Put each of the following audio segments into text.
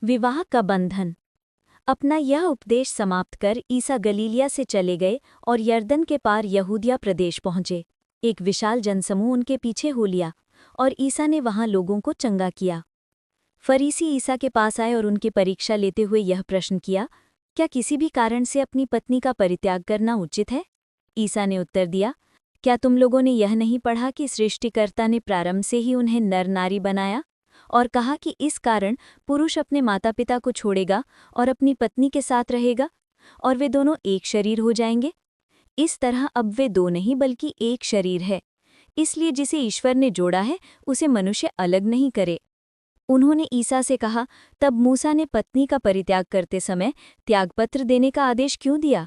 विवाह का बंधन। अपना यह उपदेश समाप्त कर ईसा गलीलिया से चले गए और यरदन के पार यहूदिया प्रदेश पहुंचे। एक विशाल जनसमूह उनके पीछे हो लिया और ईसा ने वहां लोगों को चंगा किया। फरीसी ईसा के पास आए और उनकी परीक्षा लेते हुए यह प्रश्न किया, क्या किसी भी कारण से अपनी पत्नी का परित्याग करना उचित है? ईसा ने उत्तर दिया, क्या तुम लोगों ने यह नहीं पढ़ा कि सृष्टिकर्ता ने प्रारंभ से ही उन्हें नर नारी बनाया और कहा कि इस कारण पुरुष अपने माता पिता को छोड़ेगा और अपनी पत्नी के साथ रहेगा और वे दोनों एक शरीर हो जाएंगे। इस तरह अब वे दो नहीं बल्कि एक शरीर है। इसलिए जिसे ईश्वर ने जोड़ा है उसे मनुष्य अलग नहीं करे। उन्होंने ईसा से कहा, तब मूसा ने पत्नी का परित्याग करते समय त्यागपत्र देने का आदेश क्यों दिया?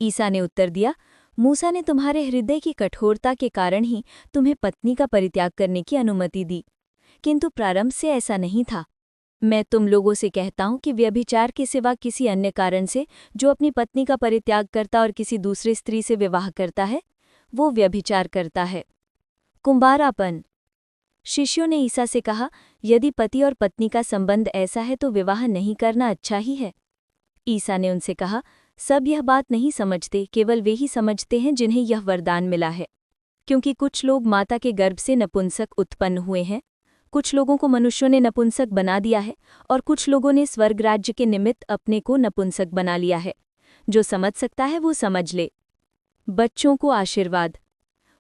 ईसा ने उत्तर दिया, मूसा ने तुम्हारे हृदय की कठोरता के कारण ही तुम्हें पत्नी का परित्याग करने की अनुमति दी, किंतु प्रारंभ से ऐसा नहीं था। मैं तुम लोगों से कहता हूं कि व्यभिचार के सिवा किसी अन्य कारण से जो अपनी पत्नी का परित्याग करता और किसी दूसरी स्त्री से विवाह करता है, वो व्यभिचार करता है। कुंवारापन। शिष्यों ने ईसा से कहा, यदि पति और पत्नी का संबंध ऐसा है तो विवाह नहीं करना अच्छा ही है। ईसा ने उनसे कहा, सब यह बात नहीं समझते, केवल वे ही समझते हैं जिन्हें यह वरदान मिला है। क्योंकि कुछ लोग माता के गर्भ से नपुंसक उत्पन्न हुए हैं, कुछ लोगों को मनुष्यों ने नपुंसक बना दिया है और कुछ लोगों ने स्वर्ग राज्य के निमित्त अपने को नपुंसक बना लिया है। जो समझ सकता है वो समझ ले। बच्चों को आशीर्वाद।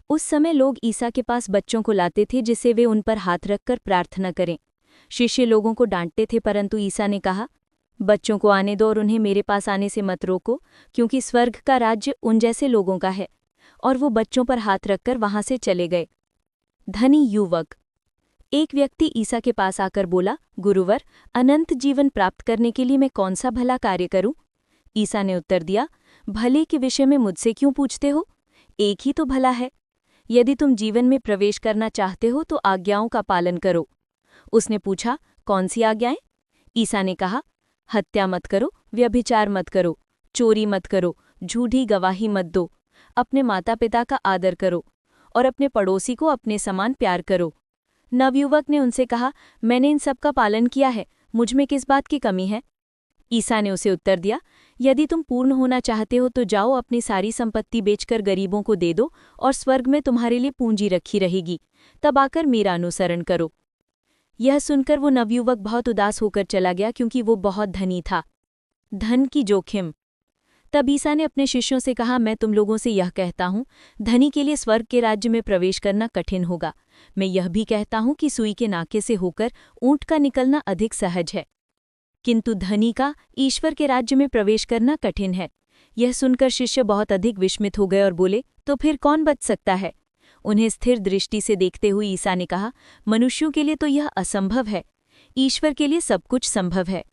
उस समय लोग ईसा के पास बच्चों को लाते थे जिसे वे उन पर हाथ रखकर प्रार्थना करें। शिष्य लोगों को डांटते थे, परंतु ईसा ने कहा, बच्चों को आने दो और उन्हें मेरे पास आने से मत रोको, क्योंकि स्वर्ग का राज्य उन जैसे लोगों का है। और वो बच्चों पर हाथ रखकर वहां से चले गए। धनी युवक। एक व्यक्ति ईसा के पास आकर बोला, गुरुवर, अनंत जीवन प्राप्त करने के लिए मैं कौन सा भला कार्य करूं? ईसा ने उत्तर दिया, भले के विषय में मुझसे क्यों पूछते हो? एक ही तो भला है। यदि तुम जीवन में प्रवेश करना चाहते हो तो आज्ञाओं का पालन करो। उसने पूछा, कौन सी आज्ञाएं? ईसा ने कहा, हत्या मत करो, व्यभिचार मत करो, चोरी मत करो, झूठी गवाही मत दो, अपने माता पिता का आदर करो और अपने पड़ोसी को अपने समान प्यार करो। नवयुवक ने उनसे कहा, मैंने इन सब का पालन किया है, मुझ में किस बात की कमी है? ईसा ने उसे उत्तर दिया, यदि तुम पूर्ण होना चाहते हो तो जाओ अपनी सारी संपत्ति बेचकर गरीबों को दे दो और स्वर्ग में तुम्हारे लिए पूंजी रखी रहेगी, तब आकर मेरा अनुसरण करो। यह सुनकर वो नवयुवक बहुत उदास होकर चला गया, क्योंकि वो बहुत धनी था। धन की जोखिम। तब ईसा ने अपने शिष्यों से कहा, मैं तुम लोगों से यह कहता हूँ, धनी के लिए स्वर्ग के राज्य में प्रवेश करना कठिन होगा। मैं यह भी कहता हूँ कि सुई के नाके से होकर ऊंट का निकलना अधिक सहज है, किंतु धनी का ईश्वर के राज्य में प्रवेश करना कठिन है। यह सुनकर शिष्य बहुत अधिक विस्मित हो गए और बोले, तो फिर कौन बच सकता है? उन्हें स्थिर दृष्टि से देखते हुए ईसा ने कहा, मनुष्यों के लिए तो यह असंभव है, ईश्वर के लिए सब कुछ संभव है।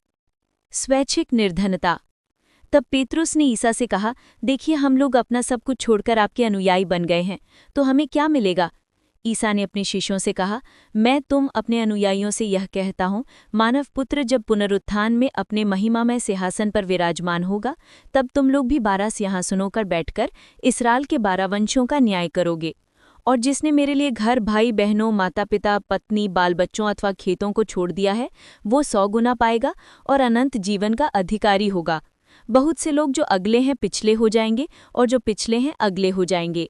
स्वैच्छिक निर्धनता। तब पेतरुस ने ईसा से कहा, देखिए, हम लोग अपना सब कुछ छोड़कर आपके अनुयायी बन गए हैं, तो हमें क्या मिलेगा? ईसा ने अपने शिष्यों से कहा, मैं तुम अपने अनुयायियों से यह कहता हूँ, मानव पुत्र जब पुनरुत्थान में अपने महिमामय सिंहासन पर विराजमान होगा, तब तुम लोग भी 12 सिंहासनों पर बैठकर इस्राएल के 12 वंशों का न्याय करोगे। और जिसने मेरे लिए घर, भाई बहनों, माता पिता, पत्नी, बाल बच्चों अथवा खेतों को छोड़ दिया है, वो 100 गुना पाएगा और अनंत जीवन का अधिकारी होगा। बहुत से लोग जो अगले हैं पिछले हो जाएंगे और जो पिछले हैं अगले हो जाएंगे।